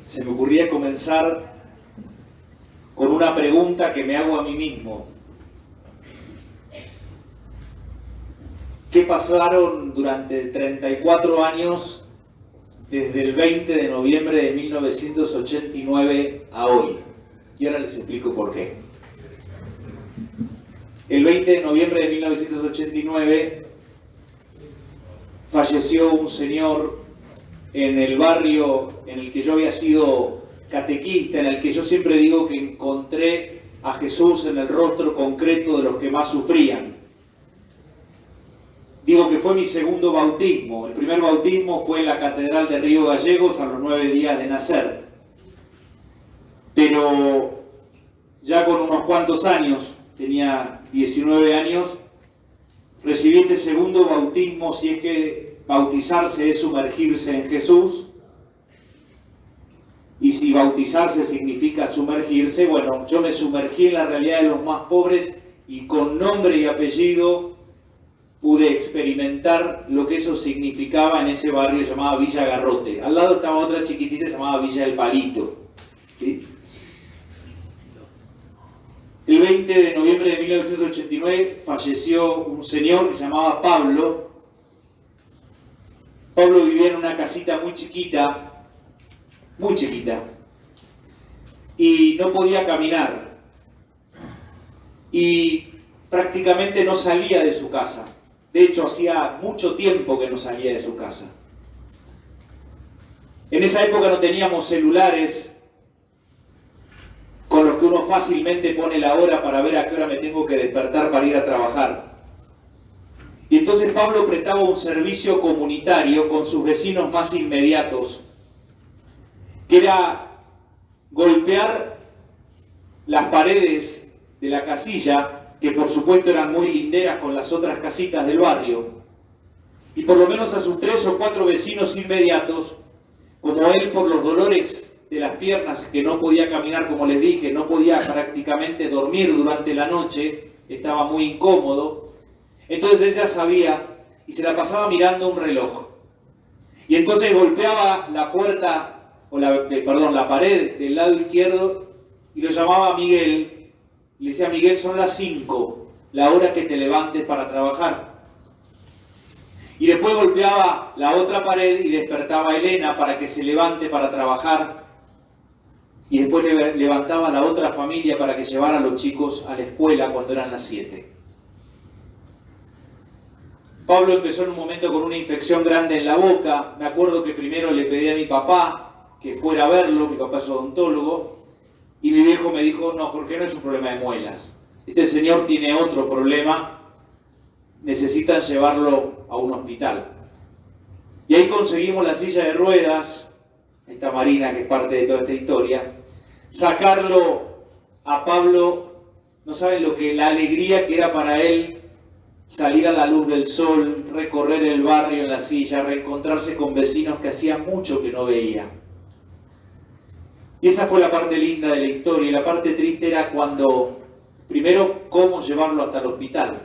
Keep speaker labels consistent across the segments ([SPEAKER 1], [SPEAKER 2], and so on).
[SPEAKER 1] se me ocurría comenzar con una pregunta que me hago a mí mismo. ¿Qué pasaron durante 34 años desde el 20 de noviembre de 1989 a hoy? Y ahora les explico por qué. El 20 de noviembre de 1989 falleció un señor en el barrio en el que yo había sido catequista, en el que yo siempre digo que encontré a Jesús en el rostro concreto de los que más sufrían. Digo que fue mi segundo bautismo. El primer bautismo fue en la Catedral de Río Gallegos a los 9 días de nacer. Pero ya con unos cuantos años, tenía 19 años, recibí este segundo bautismo, si es que bautizarse es sumergirse en Jesús. Y si bautizarse significa sumergirse, bueno, yo me sumergí en la realidad de los más pobres y con nombre y apellido pude experimentar lo que eso significaba en ese barrio llamado Villa Garrote. Al lado estaba otra chiquitita llamada Villa El Palito, ¿sí? El 20 de noviembre de 1989 falleció un señor que se llamaba Pablo. Pablo vivía en una casita muy chiquita, y no podía caminar. Y prácticamente no salía de su casa. De hecho, hacía mucho tiempo que no salía de su casa. En esa época no teníamos celulares con los que uno fácilmente pone la hora para ver a qué hora me tengo que despertar para ir a trabajar. Y entonces Pablo prestaba un servicio comunitario con sus vecinos más inmediatos, que era golpear las paredes de la casilla, que por supuesto eran muy linderas con las otras casitas del barrio, y por lo menos a sus 3 o 4 vecinos inmediatos, como él por los dolores de las piernas, que no podía caminar, como les dije, no podía prácticamente dormir durante la noche, estaba muy incómodo, entonces él ya sabía y se la pasaba mirando un reloj. Y entonces golpeaba la puerta, la pared del lado izquierdo y lo llamaba a Miguel. Le decía: Miguel, son las 5, la hora que te levantes para trabajar. Y después golpeaba la otra pared y despertaba a Elena para que se levante para trabajar. Y después levantaba a la otra familia para que llevara a los chicos a la escuela cuando eran las 7. Pablo empezó en un momento con una infección grande en la boca. Me acuerdo que primero le pedí a mi papá que fuera a verlo, mi papá es odontólogo, y mi viejo me dijo: no, Jorge, no es un problema de muelas. Este señor tiene otro problema, necesitan llevarlo a un hospital. Y ahí conseguimos la silla de ruedas, esta Marina que es parte de toda esta historia, sacarlo a Pablo, no saben la alegría que era para él salir a la luz del sol, recorrer el barrio en la silla, reencontrarse con vecinos que hacía mucho que no veía. Y esa fue la parte linda de la historia. Y la parte triste era cuando, primero, cómo llevarlo hasta el hospital.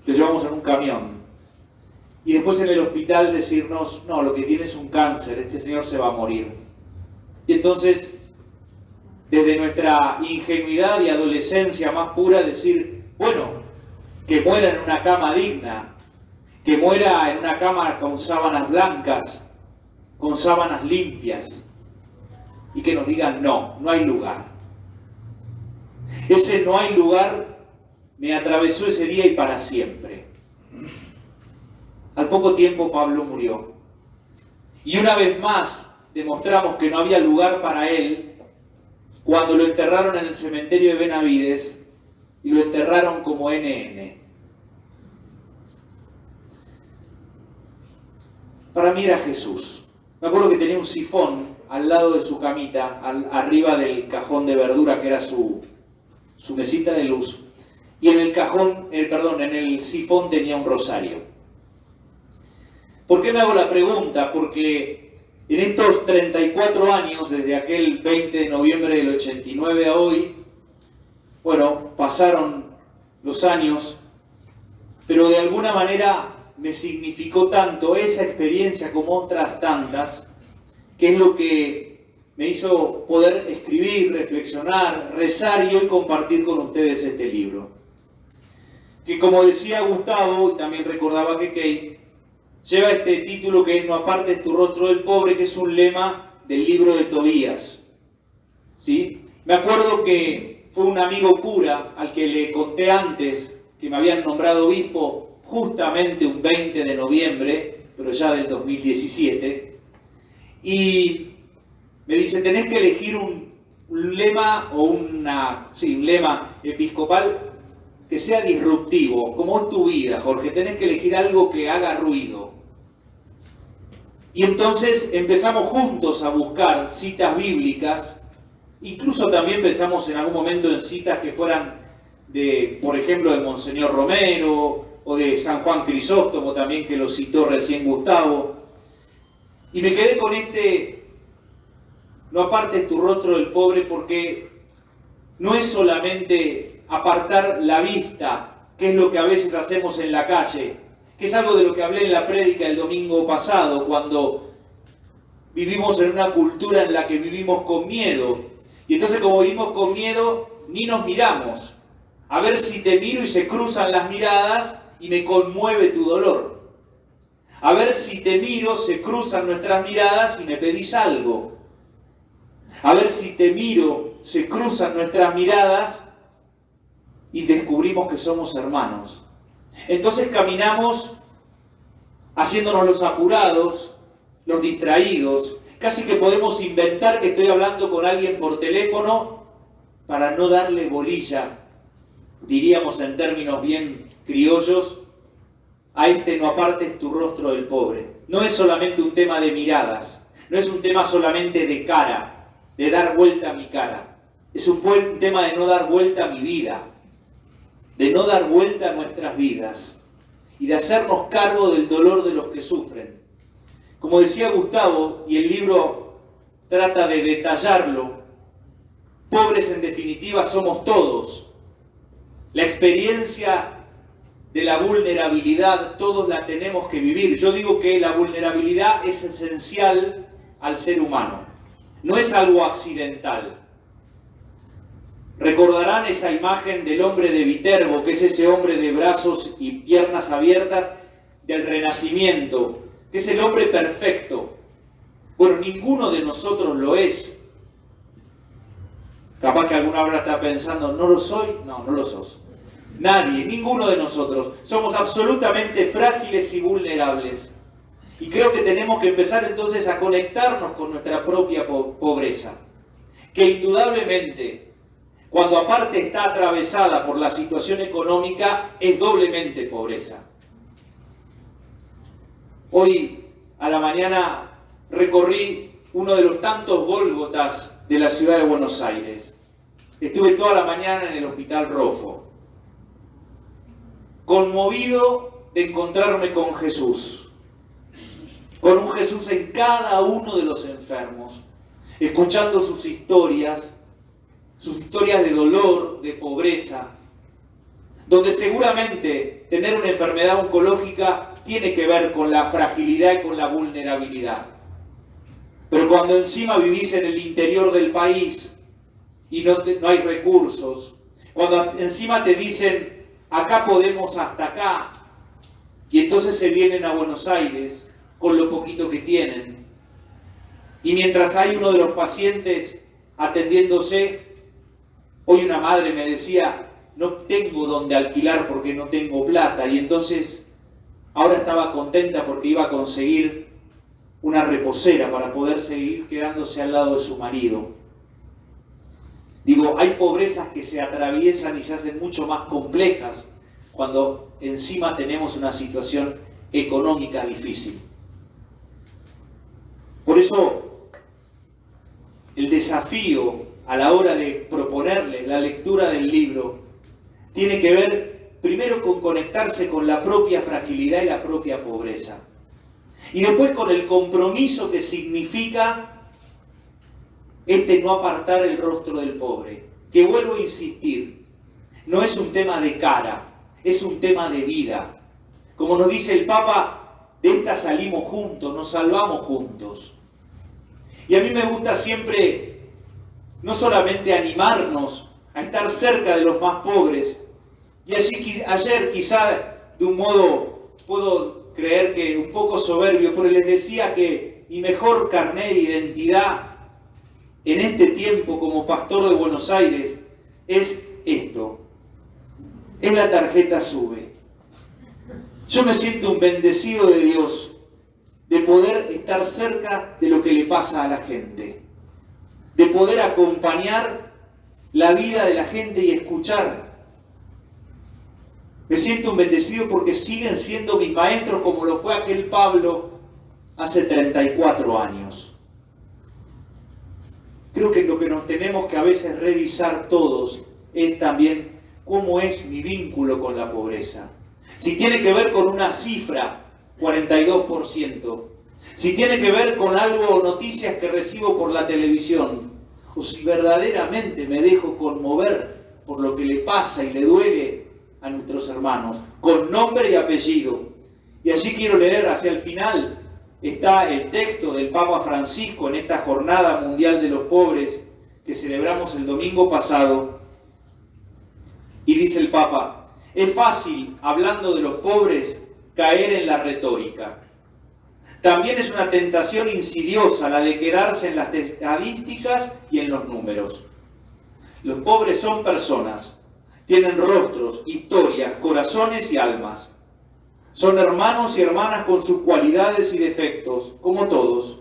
[SPEAKER 1] Lo llevamos en un camión. Y después en el hospital decirnos: no, lo que tiene es un cáncer, este señor se va a morir. Y entonces, desde nuestra ingenuidad y adolescencia más pura, decir: bueno, que muera en una cama digna, que muera en una cama con sábanas blancas, con sábanas limpias. Y que nos digan: no, no hay lugar. Ese no hay lugar me atravesó ese día y para siempre. Al poco tiempo Pablo murió. Y una vez más demostramos que no había lugar para él cuando lo enterraron en el cementerio de Benavides y lo enterraron como NN. Para mí era Jesús. Me acuerdo que tenía un sifón al lado de su camita, arriba del cajón de verdura que era su mesita de luz, y en el sifón tenía un rosario. ¿Por qué me hago la pregunta? Porque en estos 34 años, desde aquel 20 de noviembre del 89 a hoy, bueno, pasaron los años, pero de alguna manera me significó tanto esa experiencia como otras tantas, que es lo que me hizo poder escribir, reflexionar, rezar y hoy compartir con ustedes este libro. Que como decía Gustavo, y también recordaba que Kate, lleva este título que es No apartes tu rostro del pobre, que es un lema del libro de Tobías. ¿Sí? Me acuerdo que fue un amigo cura al que le conté antes que me habían nombrado obispo justamente un 20 de noviembre, pero ya del 2017, y me dice, tenés que elegir un lema o un lema episcopal que sea disruptivo, como es tu vida, Jorge, tenés que elegir algo que haga ruido. Y entonces empezamos juntos a buscar citas bíblicas, incluso también pensamos en algún momento en citas que fueran de, por ejemplo, de Monseñor Romero o de San Juan Crisóstomo también, que lo citó recién Gustavo. Y me quedé con no apartes tu rostro del pobre, porque no es solamente apartar la vista, que es lo que a veces hacemos en la calle, que es algo de lo que hablé en la prédica el domingo pasado, cuando vivimos en una cultura en la que vivimos con miedo. Y entonces, como vivimos con miedo, ni nos miramos. A ver si te miro y se cruzan las miradas y me conmueve tu dolor. A ver si te miro, se cruzan nuestras miradas y me pedís algo. A ver si te miro, se cruzan nuestras miradas y descubrimos que somos hermanos. Entonces caminamos haciéndonos los apurados, los distraídos. Casi que podemos inventar que estoy hablando con alguien por teléfono para no darle bolilla, diríamos en términos bien criollos, a no apartes tu rostro del pobre. No es solamente un tema de miradas, no es un tema solamente de cara, de dar vuelta a mi cara. Es un tema de no dar vuelta a mi vida, de no dar vuelta a nuestras vidas y de hacernos cargo del dolor de los que sufren. Como decía Gustavo, y el libro trata de detallarlo, pobres en definitiva somos todos. La experiencia de la vulnerabilidad todos la tenemos que vivir. Yo digo que la vulnerabilidad es esencial al ser humano, no es algo accidental. Recordarán esa imagen del hombre de Viterbo, que es ese hombre de brazos y piernas abiertas del Renacimiento, que es el hombre perfecto. Bueno, ninguno de nosotros lo es. Capaz que alguna hora está pensando, ¿no lo soy? No, no lo sos. Nadie, ninguno de nosotros. Somos absolutamente frágiles y vulnerables. Y creo que tenemos que empezar entonces a conectarnos con nuestra propia pobreza. Que indudablemente, cuando aparte está atravesada por la situación económica, es doblemente pobreza. Hoy a la mañana recorrí uno de los tantos Gólgotas de la ciudad de Buenos Aires. Estuve toda la mañana en el Hospital Rofo, conmovido de encontrarme con Jesús, con un Jesús en cada uno de los enfermos, escuchando sus historias de dolor, de pobreza, donde seguramente tener una enfermedad oncológica tiene que ver con la fragilidad y con la vulnerabilidad. Pero cuando encima vivís en el interior del país y no hay recursos, cuando encima te dicen, acá podemos hasta acá, y entonces se vienen a Buenos Aires con lo poquito que tienen, y mientras hay uno de los pacientes atendiéndose, hoy una madre me decía, no tengo donde alquilar porque no tengo plata, y entonces ahora estaba contenta porque iba a conseguir una reposera para poder seguir quedándose al lado de su marido. Digo, hay pobrezas que se atraviesan y se hacen mucho más complejas cuando encima tenemos una situación económica difícil. Por eso, el desafío a la hora de proponerle la lectura del libro tiene que ver primero con conectarse con la propia fragilidad y la propia pobreza. Y después con el compromiso que significa no apartar el rostro del pobre. Que vuelvo a insistir, no es un tema de cara, es un tema de vida. Como nos dice el Papa, de esta salimos juntos, nos salvamos juntos. Y a mí me gusta siempre no solamente animarnos a estar cerca de los más pobres, y ayer quizá de un modo puedo creer que un poco soberbio, pero les decía que mi mejor carnet de identidad en este tiempo como pastor de Buenos Aires es esto, es la tarjeta SUBE. Yo me siento un bendecido de Dios de poder estar cerca de lo que le pasa a la gente, de poder acompañar la vida de la gente y escuchar. Me siento un bendecido porque siguen siendo mis maestros como lo fue aquel Pablo hace 34 años. Creo que lo que nos tenemos que a veces revisar todos es también cómo es mi vínculo con la pobreza. Si tiene que ver con una cifra, 42%. Si tiene que ver con algo, noticias que recibo por la televisión, o si verdaderamente me dejo conmover por lo que le pasa y le duele a nuestros hermanos, con nombre y apellido. Y allí quiero leer hacia el final, está el texto del Papa Francisco en esta Jornada Mundial de los Pobres que celebramos el domingo pasado. Y dice el Papa, es fácil, hablando de los pobres, caer en la retórica. También es una tentación insidiosa la de quedarse en las estadísticas y en los números. Los pobres son personas, tienen rostros, historias, corazones y almas. Son hermanos y hermanas con sus cualidades y defectos, como todos.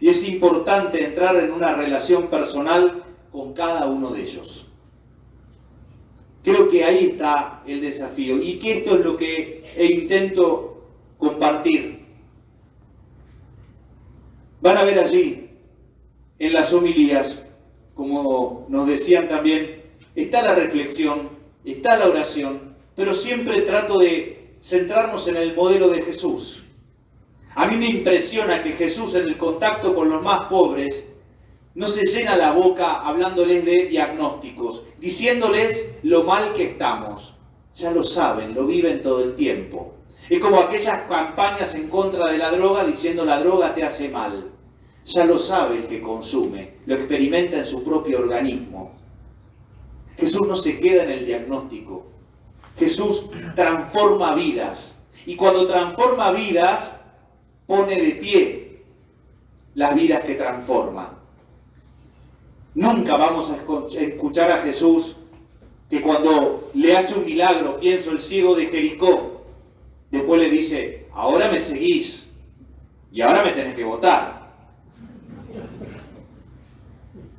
[SPEAKER 1] Y es importante entrar en una relación personal con cada uno de ellos. Creo que ahí está el desafío y que esto es lo que intento compartir. Van a ver allí, en las homilías, como nos decían también, está la reflexión, está la oración, pero siempre trato de centrarnos en el modelo de Jesús. A mí me impresiona que Jesús en el contacto con los más pobres no se llena la boca hablándoles de diagnósticos, diciéndoles lo mal que estamos. Ya lo saben, lo viven todo el tiempo. Es como aquellas campañas en contra de la droga diciendo la droga te hace mal. Ya lo sabe el que consume, lo experimenta en su propio organismo. Jesús no se queda en el diagnóstico. Jesús transforma vidas. Y cuando transforma vidas, pone de pie las vidas que transforma. Nunca vamos a escuchar a Jesús que cuando le hace un milagro, pienso el ciego de Jericó, después le dice, ahora me seguís y ahora me tenés que votar.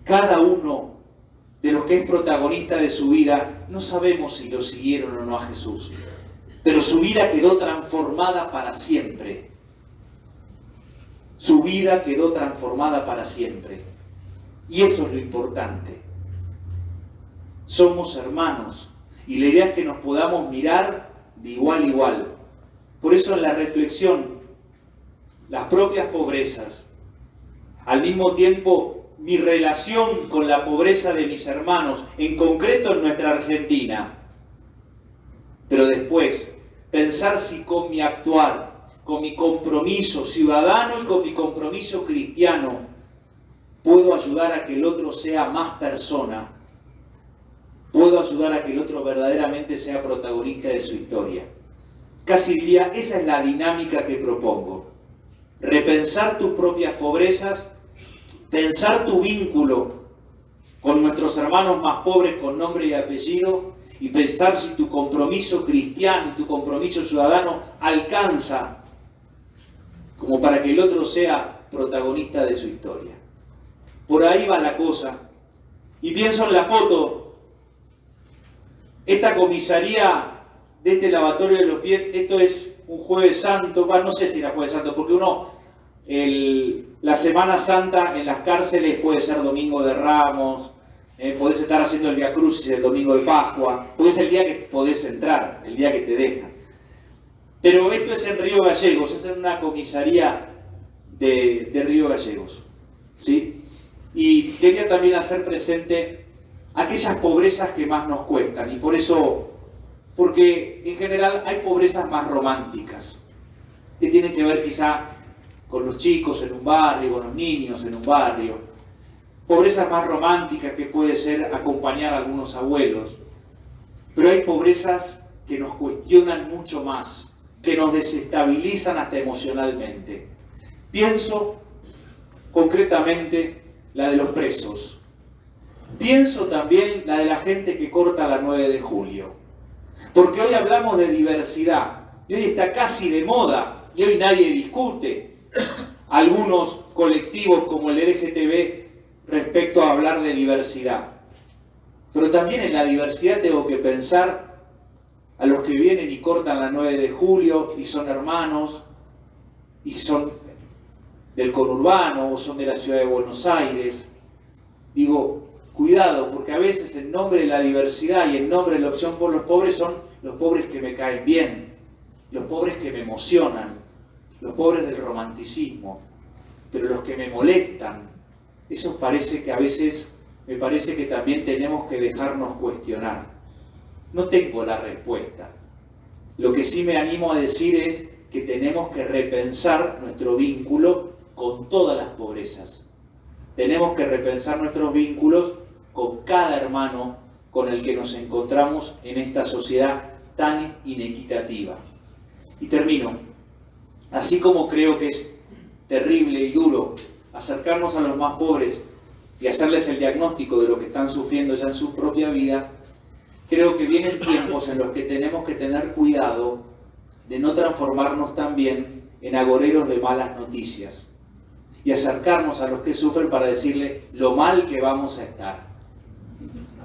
[SPEAKER 1] Cada uno de los que es protagonista de su vida, no sabemos si lo siguieron o no a Jesús, pero su vida quedó transformada para siempre. Su vida quedó transformada para siempre. Y eso es lo importante. Somos hermanos y la idea es que nos podamos mirar de igual a igual. Por eso en la reflexión, las propias pobrezas, al mismo tiempo mi relación con la pobreza de mis hermanos, en concreto en nuestra Argentina, pero después pensar si con mi actuar, con mi compromiso ciudadano y con mi compromiso cristiano, puedo ayudar a que el otro sea más persona. Puedo ayudar a que el otro verdaderamente sea protagonista de su historia. Casi diría, esa es la dinámica que propongo. Repensar tus propias pobrezas, pensar tu vínculo con nuestros hermanos más pobres con nombre y apellido y pensar si tu compromiso cristiano y tu compromiso ciudadano alcanza como para que el otro sea protagonista de su historia. Por ahí va la cosa. Y pienso en la foto. Esta comisaría de este lavatorio de los pies, esto es un Jueves Santo, no sé si era Jueves Santo, porque la Semana Santa en las cárceles puede ser Domingo de Ramos, podés estar haciendo el Vía Crucis el Domingo de Pascua, porque es el día que podés entrar, el día que te dejan. Pero esto es en Río Gallegos, es en una comisaría de Río Gallegos, ¿sí? Y quería también hacer presente aquellas pobrezas que más nos cuestan. Y por eso, porque en general hay pobrezas más románticas, que tienen que ver quizá con los chicos en un barrio, con los niños en un barrio. Pobreza más romántica que puede ser acompañar a algunos abuelos. Pero hay pobrezas que nos cuestionan mucho más, que nos desestabilizan hasta emocionalmente. Pienso concretamente la de los presos. Pienso también la de la gente que corta la 9 de julio. Porque hoy hablamos de diversidad, y hoy está casi de moda, y hoy nadie discute algunos colectivos como el LGTB respecto a hablar de diversidad. Pero también en la diversidad tengo que pensar a los que vienen y cortan la 9 de julio y son hermanos, y son del conurbano o son de la ciudad de Buenos Aires. Digo, cuidado, porque a veces en nombre de la diversidad y en nombre de la opción por los pobres son los pobres que me caen bien, los pobres que me emocionan, los pobres del romanticismo, pero los que me molestan, esos parece que a veces me parece que también tenemos que dejarnos cuestionar. No tengo la respuesta. Lo que sí me animo a decir es que tenemos que repensar nuestro vínculo con todas las pobrezas. Tenemos que repensar nuestros vínculos con cada hermano con el que nos encontramos en esta sociedad tan inequitativa. Y termino. Así como creo que es terrible y duro acercarnos a los más pobres y hacerles el diagnóstico de lo que están sufriendo ya en su propia vida, creo que vienen tiempos en los que tenemos que tener cuidado de no transformarnos también en agoreros de malas noticias y acercarnos a los que sufren para decirle lo mal que vamos a estar.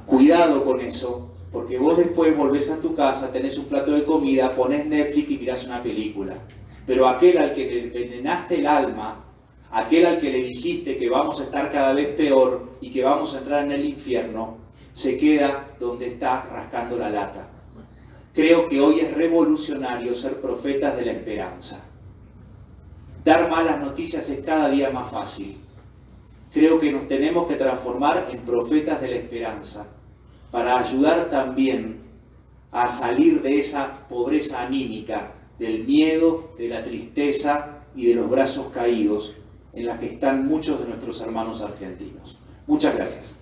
[SPEAKER 1] Cuidado con eso, porque vos después volvés a tu casa, tenés un plato de comida, ponés Netflix y mirás una película. Pero aquel al que le envenenaste el alma, aquel al que le dijiste que vamos a estar cada vez peor y que vamos a entrar en el infierno, se queda donde está rascando la lata. Creo que hoy es revolucionario ser profetas de la esperanza. Dar malas noticias es cada día más fácil. Creo que nos tenemos que transformar en profetas de la esperanza para ayudar también a salir de esa pobreza anímica, del miedo, de la tristeza y de los brazos caídos en las que están muchos de nuestros hermanos argentinos. Muchas gracias.